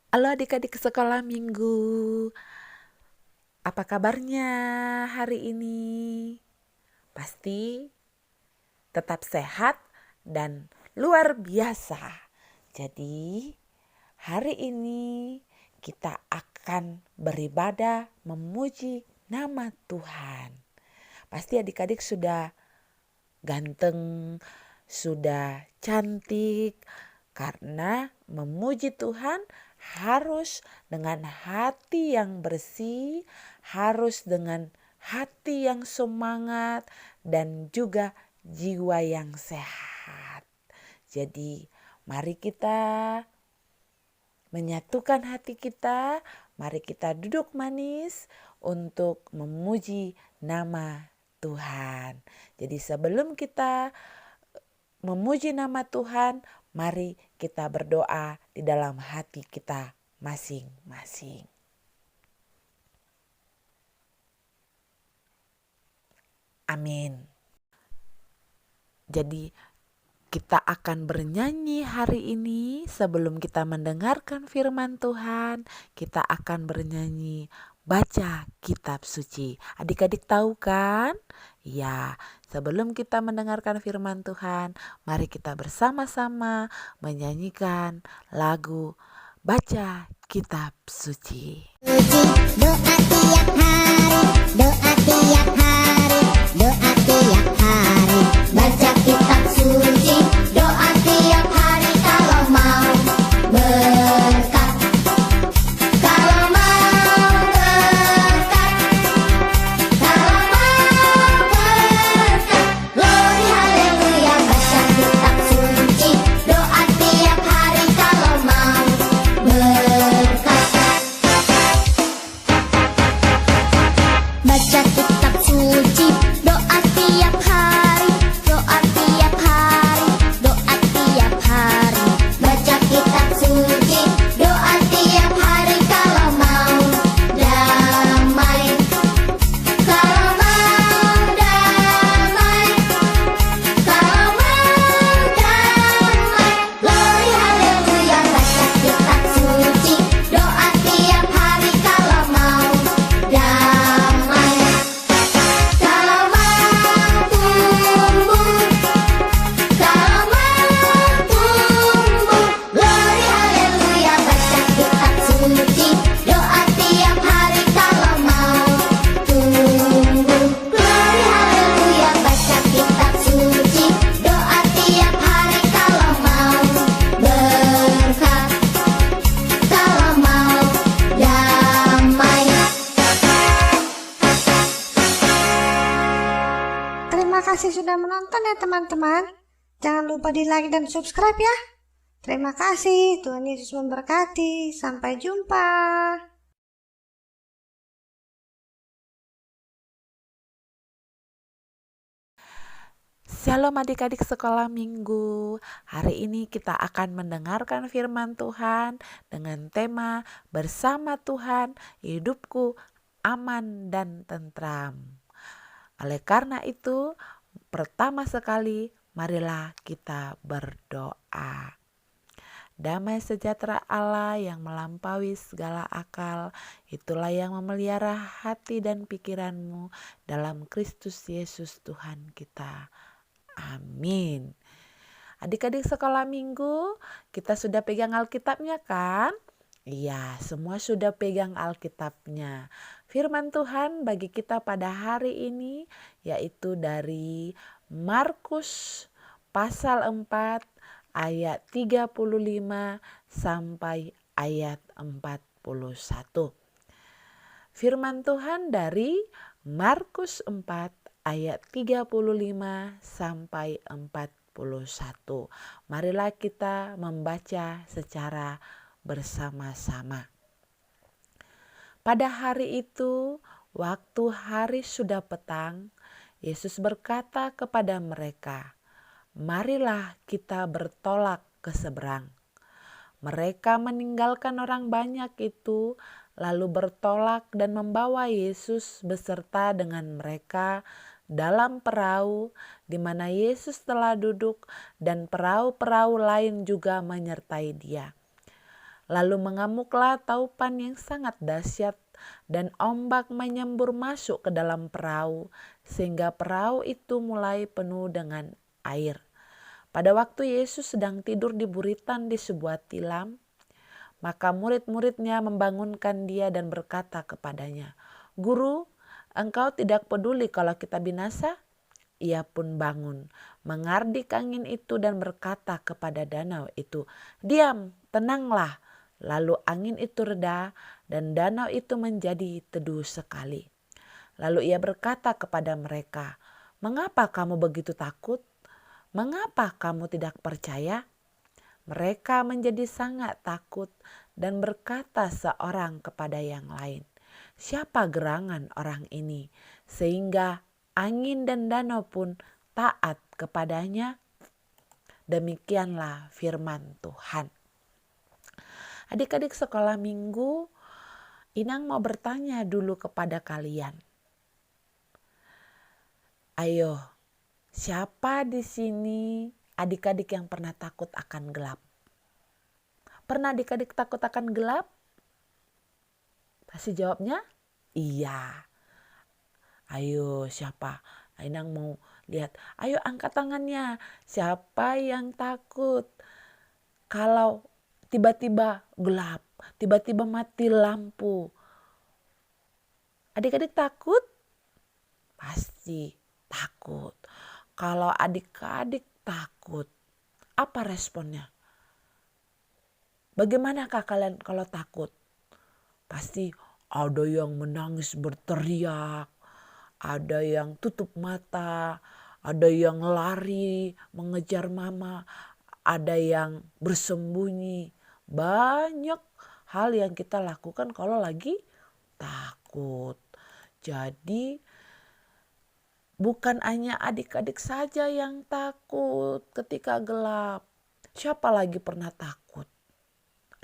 Halo adik-adik sekolah minggu, apa kabarnya hari ini? Pasti tetap sehat dan luar biasa. Jadi hari ini kita akan beribadah memuji nama Tuhan. Pasti adik-adik sudah ganteng, sudah cantik, karena memuji Tuhan harus dengan hati yang bersih, harus dengan hati yang semangat, dan juga jiwa yang sehat. Jadi mari kita menyatukan hati kita, mari kita duduk manis untuk memuji nama Tuhan. Jadi sebelum kita memuji nama Tuhan, mari kita berdoa di dalam hati kita masing-masing. Amin. Jadi kita akan bernyanyi hari ini sebelum kita mendengarkan firman Tuhan. Kita akan bernyanyi baca kitab suci. Adik-adik tahu kan? Ya, sebelum kita mendengarkan firman Tuhan, mari kita bersama-sama menyanyikan lagu baca kitab suci. Doa tiap hari, doa tiap hari, doa tiap hari. Baca kitab suci, doa tiap hari kalau mau berkat. Kalau mau berkat, kalau mau berkat. Glory haleluya, baca kitab suci, doa tiap hari kalau mau berkat. Baca kitab suci, doa tiap hari, doa tiap hari, doa tiap hari. Baca kitab suci, doa tiap hari kalau mau damai. Kalau mau damai, kalau mau damai. Glory haleluya, baca kitab suci, doa tiap hari kalau mau damai. Kalau mau tumbuh, kalau mau tumbuh. Glory haleluya, baca kitab suci, doa tiap hari kalau mau tumbuh. Glory haleluya, baca kitab suci, doa tiap hari kalau mau berkat, kalau mau damai. Terima kasih sudah menonton ya teman-teman. Jangan lupa di like dan subscribe ya. Terima kasih, Tuhan Yesus memberkati. Sampai jumpa. Shalom adik-adik sekolah minggu. Hari ini kita akan mendengarkan firman Tuhan dengan tema bersama Tuhan hidupku aman dan tentram. Oleh karena itu, pertama sekali marilah kita berdoa. Damai sejahtera Allah yang melampaui segala akal, itulah yang memelihara hati dan pikiranmu dalam Kristus Yesus Tuhan kita. Amin. Adik-adik sekolah minggu, kita sudah pegang Alkitabnya kan? Iya, semua sudah pegang Alkitabnya. Firman Tuhan bagi kita pada hari ini yaitu dari Markus pasal 4 ayat 35 sampai ayat 41. Firman Tuhan dari Markus 4 ayat 35 sampai 41. Marilah kita membaca secara bersama-sama. Pada hari itu, waktu hari sudah petang, Yesus berkata kepada mereka, "Marilah kita bertolak ke seberang." Mereka meninggalkan orang banyak itu, lalu bertolak dan membawa Yesus beserta dengan mereka dalam perahu di mana Yesus telah duduk, dan perahu-perahu lain juga menyertai Dia. Lalu mengamuklah taupan yang sangat dahsyat, dan ombak menyembur masuk ke dalam perahu, sehingga perahu itu mulai penuh dengan air. Pada waktu Yesus sedang tidur di buritan di sebuah tilam, maka murid-muridnya membangunkan dia dan berkata kepadanya, "Guru, engkau tidak peduli kalau kita binasa?" Ia pun bangun, mengardik angin itu dan berkata kepada danau itu, "Diam, tenanglah." Lalu angin itu reda dan danau itu menjadi teduh sekali. Lalu ia berkata kepada mereka, "Mengapa kamu begitu takut? Mengapa kamu tidak percaya?" Mereka menjadi sangat takut dan berkata seorang kepada yang lain, "Siapa gerangan orang ini sehingga angin dan danau pun taat kepadanya?" Demikianlah firman Tuhan. Adik-adik sekolah minggu, Inang mau bertanya dulu kepada kalian. Ayo, siapa di sini adik-adik yang pernah takut akan gelap? Pernah adik-adik takut akan gelap? Pasti jawabnya iya. Ayo, siapa? Inang mau lihat. Ayo angkat tangannya. Siapa yang takut kalau tiba-tiba gelap, tiba-tiba mati lampu? Adik-adik takut? Pasti takut. Kalau adik-adik takut, apa responnya? Bagaimanakah kalian kalau takut? Pasti ada yang menangis berteriak, ada yang tutup mata, ada yang lari mengejar mama, ada yang bersembunyi. Banyak hal yang kita lakukan kalau lagi takut. Jadi bukan hanya adik-adik saja yang takut ketika gelap. Siapa lagi pernah takut?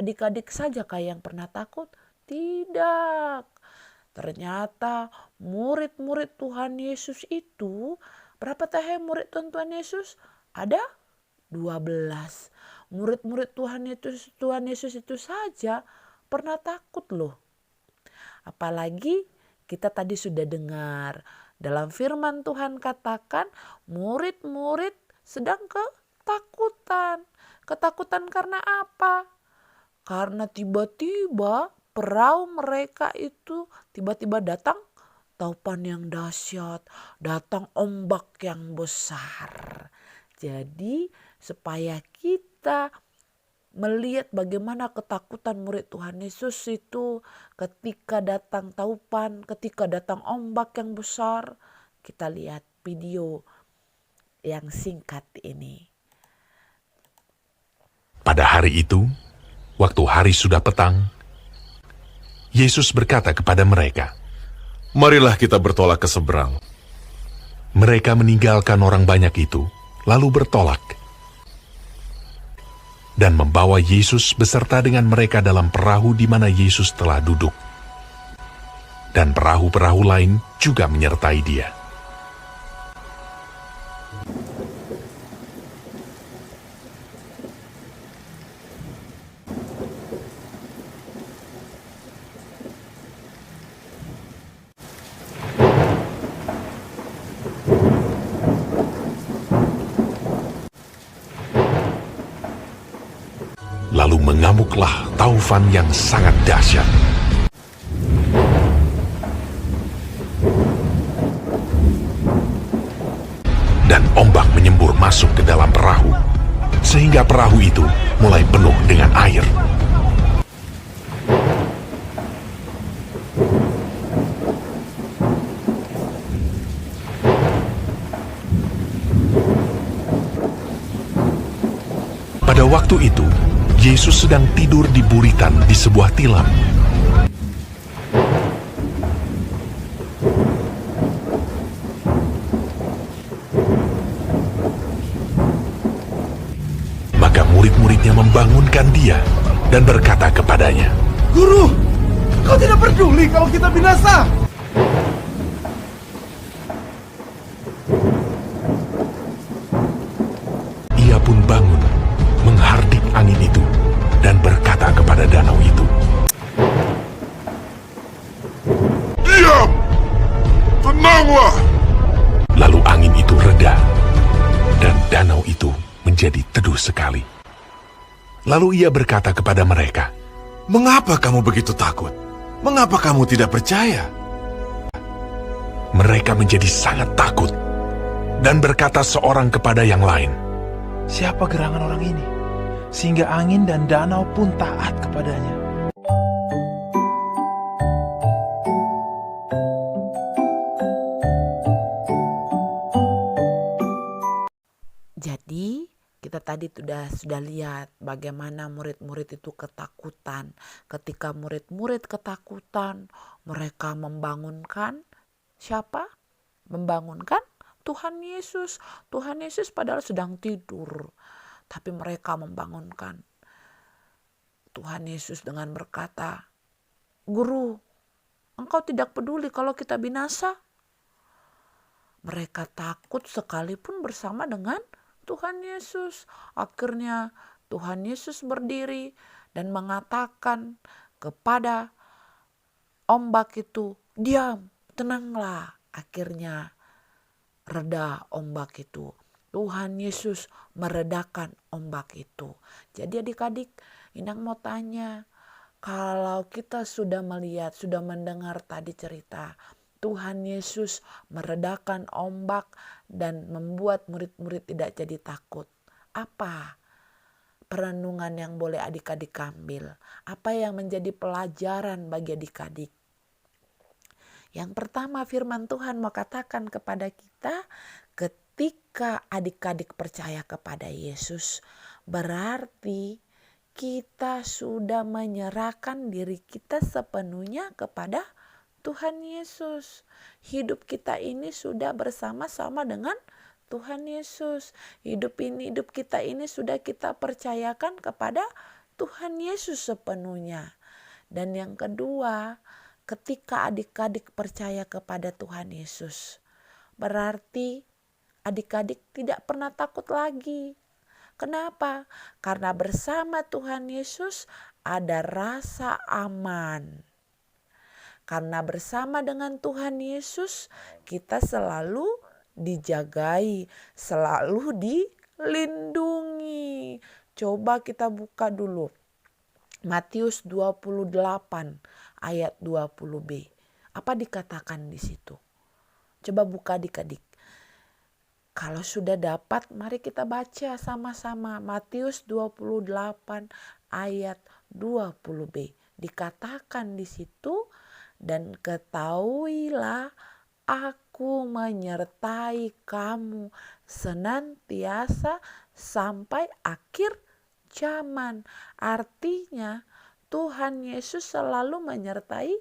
Adik-adik saja kah yang pernah takut? Tidak. Ternyata murid-murid Tuhan Yesus itu, berapa teh murid Tuhan Yesus? Ada 12. Murid-murid Tuhan Yesus itu saja pernah takut loh. Apalagi kita tadi sudah dengar dalam firman Tuhan katakan murid-murid sedang ketakutan. Ketakutan karena apa? Karena tiba-tiba perahu mereka itu tiba-tiba datang taupan yang dahsyat, datang ombak yang besar. Jadi supaya kita melihat bagaimana ketakutan murid Tuhan Yesus itu ketika datang taupan, ketika datang ombak yang besar, kita lihat video yang singkat ini. Pada hari itu, waktu hari sudah petang, Yesus berkata kepada mereka, "Marilah kita bertolak ke seberang." Mereka meninggalkan orang banyak itu, lalu bertolak, dan membawa Yesus beserta dengan mereka dalam perahu di mana Yesus telah duduk. Dan perahu-perahu lain juga menyertai dia. Lalu mengamuklah taufan yang sangat dahsyat. Dan ombak menyembur masuk ke dalam perahu, sehingga perahu itu mulai penuh dengan air. Pada waktu itu, Yesus sedang tidur di buritan di sebuah tilam. Maka murid-muridnya membangunkan dia dan berkata kepadanya, "Guru, kau tidak peduli kalau kita binasa?" Ia pun bangun, menghardik angin itu, dan berkata kepadanya, kepada danau itu. Diam! Tenanglah! Lalu angin itu reda, dan danau itu menjadi teduh sekali. Lalu ia berkata kepada mereka, Mengapa kamu begitu takut? Mengapa kamu tidak percaya? mereka menjadi sangat takut, dan berkata seorang kepada yang lain, Siapa gerangan orang ini? Sehingga angin dan danau pun taat kepadanya. Jadi kita tadi sudah lihat bagaimana murid-murid itu ketakutan. Ketika murid-murid ketakutan, mereka membangunkan siapa? Membangunkan Tuhan Yesus. Tuhan Yesus padahal sedang tidur, tapi mereka membangunkan Tuhan Yesus dengan berkata, "Guru, engkau tidak peduli kalau kita binasa?" Mereka takut sekalipun bersama dengan Tuhan Yesus. Akhirnya Tuhan Yesus berdiri dan mengatakan kepada ombak itu, "Diam, tenanglah." Akhirnya reda ombak itu. Tuhan Yesus meredakan ombak itu. Jadi adik-adik, Inang mau tanya, kalau kita sudah melihat, sudah mendengar tadi cerita, Tuhan Yesus meredakan ombak dan membuat murid-murid tidak jadi takut. Apa perenungan yang boleh adik-adik ambil? Apa yang menjadi pelajaran bagi adik-adik? Yang pertama, firman Tuhan mau katakan kepada kita, ketika adik-adik percaya kepada Yesus, berarti kita sudah menyerahkan diri kita sepenuhnya kepada Tuhan Yesus. Hidup kita ini sudah bersama-sama dengan Tuhan Yesus. Hidup kita ini sudah kita percayakan kepada Tuhan Yesus sepenuhnya. Dan yang kedua, ketika adik-adik percaya kepada Tuhan Yesus, berarti adik-adik tidak pernah takut lagi. Kenapa? Karena bersama Tuhan Yesus ada rasa aman. Karena bersama dengan Tuhan Yesus kita selalu dijagai, selalu dilindungi. Coba kita buka dulu Matius 28 ayat 20b. Apa dikatakan di situ? Coba buka adik-adik. Kalau sudah dapat, mari kita baca sama-sama Matius 28 ayat 20b. Dikatakan di situ, dan ketahuilah aku menyertai kamu senantiasa sampai akhir zaman. Artinya Tuhan Yesus selalu menyertai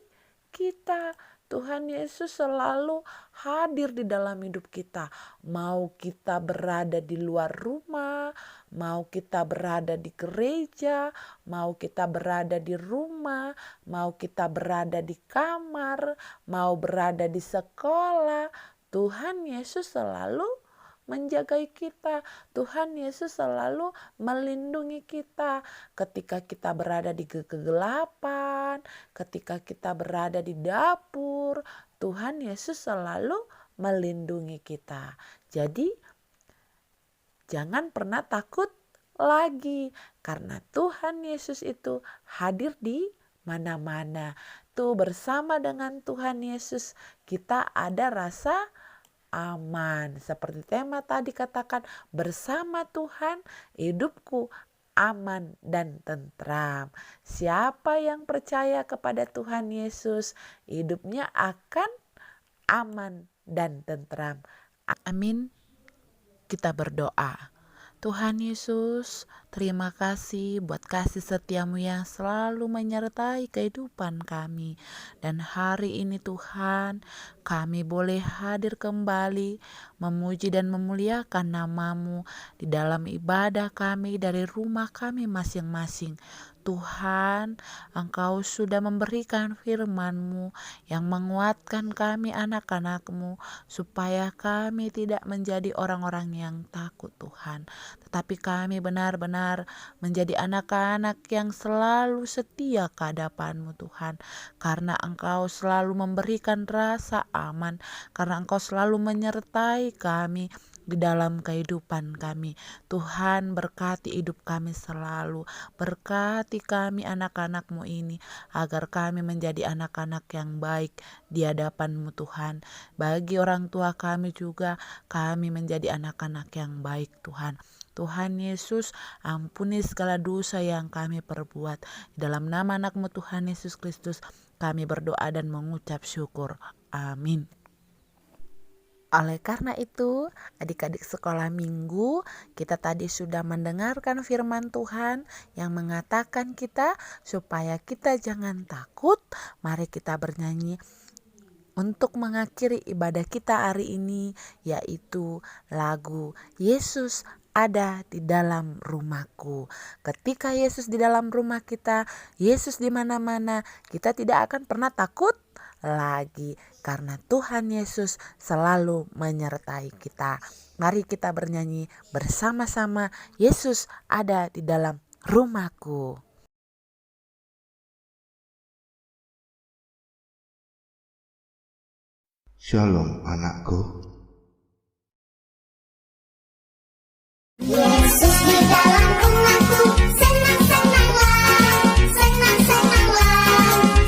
kita. Tuhan Yesus selalu hadir di dalam hidup kita. Mau kita berada di luar rumah, mau kita berada di gereja, mau kita berada di rumah, mau kita berada di kamar, mau berada di sekolah, Tuhan Yesus selalu menjagai kita. Tuhan Yesus selalu melindungi kita. Ketika kita berada di kegelapan, ketika kita berada di dapur, Tuhan Yesus selalu melindungi kita. Jadi jangan pernah takut lagi, karena Tuhan Yesus itu hadir di mana-mana. Tuh, bersama dengan Tuhan Yesus kita ada rasa aman. Seperti tema tadi katakan, bersama Tuhan hidupku aman dan tentram. Siapa yang percaya kepada Tuhan Yesus, hidupnya akan aman dan tentram. Amin. Kita berdoa. Tuhan Yesus, terima kasih buat kasih setiamu yang selalu menyertai kehidupan kami. Dan hari ini Tuhan, kami boleh hadir kembali memuji dan memuliakan namamu di dalam ibadah kami dari rumah kami masing-masing. Tuhan, Engkau sudah memberikan firman-Mu yang menguatkan kami anak-anak-Mu, supaya kami tidak menjadi orang-orang yang takut Tuhan, tetapi kami benar-benar menjadi anak-anak yang selalu setia ke hadapan-Mu Tuhan, karena Engkau selalu memberikan rasa aman, karena Engkau selalu menyertai kami di dalam kehidupan kami. Tuhan, berkati hidup kami selalu, berkati kami anak-anak-Mu ini, agar kami menjadi anak-anak yang baik di hadapan-Mu Tuhan. Bagi orang tua kami juga, kami menjadi anak-anak yang baik Tuhan. Tuhan Yesus, ampuni segala dosa yang kami perbuat. Dalam nama anak-Mu Tuhan Yesus Kristus, kami berdoa dan mengucap syukur. Amin. Oleh karena itu, adik-adik sekolah minggu, kita tadi sudah mendengarkan firman Tuhan yang mengatakan kita supaya kita jangan takut. Mari kita bernyanyi untuk mengakhiri ibadah kita hari ini, yaitu lagu Yesus ada di dalam rumahku. Ketika Yesus di dalam rumah kita, Yesus di mana-mana, kita tidak akan pernah takut lagi, karena Tuhan Yesus selalu menyertai kita. Mari kita bernyanyi bersama-sama, Yesus ada di dalam rumahku. Shalom anakku. Yesus di dalam rumahku, senang-senanglah, senang-senanglah,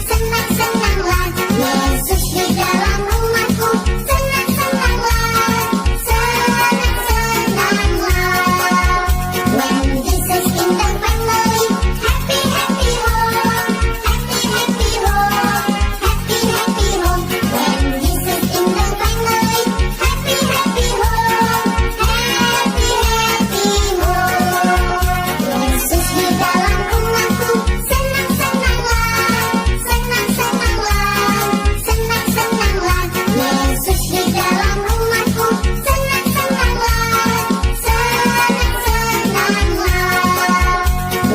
senang-senanglah. Yesus di dalam rumahku, senang-senanglah, senang-senanglah. When Jesus in the family, happy, happy home, happy, happy home, happy, happy home. When Jesus in the family, happy, happy home, happy, happy home. Yesus di dalam rumahku, senang-senanglah, senang-senanglah, senang-senanglah. Yesus di dalam rumahku, senang-senanglah, senang-senanglah.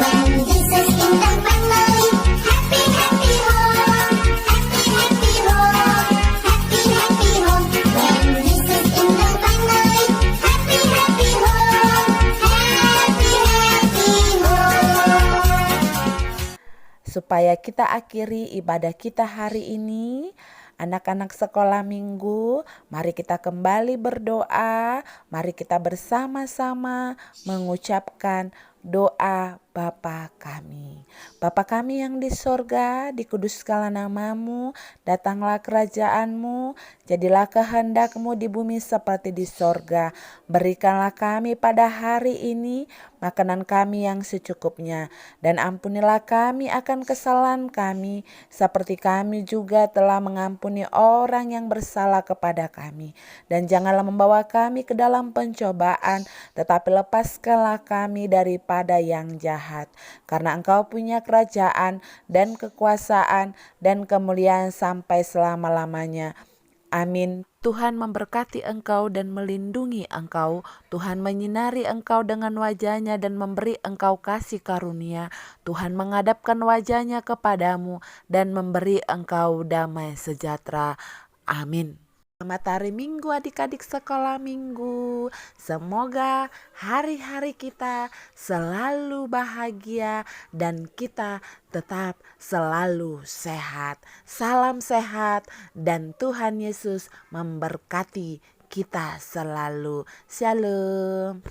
When Jesus in the family, happy, happy home, happy, happy home, happy, happy home. When Jesus in the family, happy, happy home, happy, happy home. Supaya kita akhiri ibadah kita hari ini, anak-anak sekolah minggu, mari kita kembali berdoa. Mari kita bersama-sama mengucapkan doa Bapa kami. Bapa kami yang di sorga, dikuduskanlah namamu, datanglah kerajaanmu, jadilah kehendak-Mu di bumi seperti di sorga. Berikanlah kami pada hari ini makanan kami yang secukupnya, dan ampunilah kami akan kesalahan kami, seperti kami juga telah mengampuni orang yang bersalah kepada kami. Dan janganlah membawa kami ke dalam pencobaan, tetapi lepaskanlah kami daripada yang jahat. Karena Engkau punya kerajaan dan kekuasaan dan kemuliaan sampai selama-lamanya. Amin. Tuhan memberkati engkau dan melindungi engkau. Tuhan menyinari engkau dengan wajah-Nya dan memberi engkau kasih karunia. Tuhan menghadapkan wajah-Nya kepadamu dan memberi engkau damai sejahtera. Amin. Selamat hari Minggu adik-adik sekolah minggu. Semoga hari-hari kita selalu bahagia dan kita tetap selalu sehat. Salam sehat dan Tuhan Yesus memberkati kita selalu. Shalom.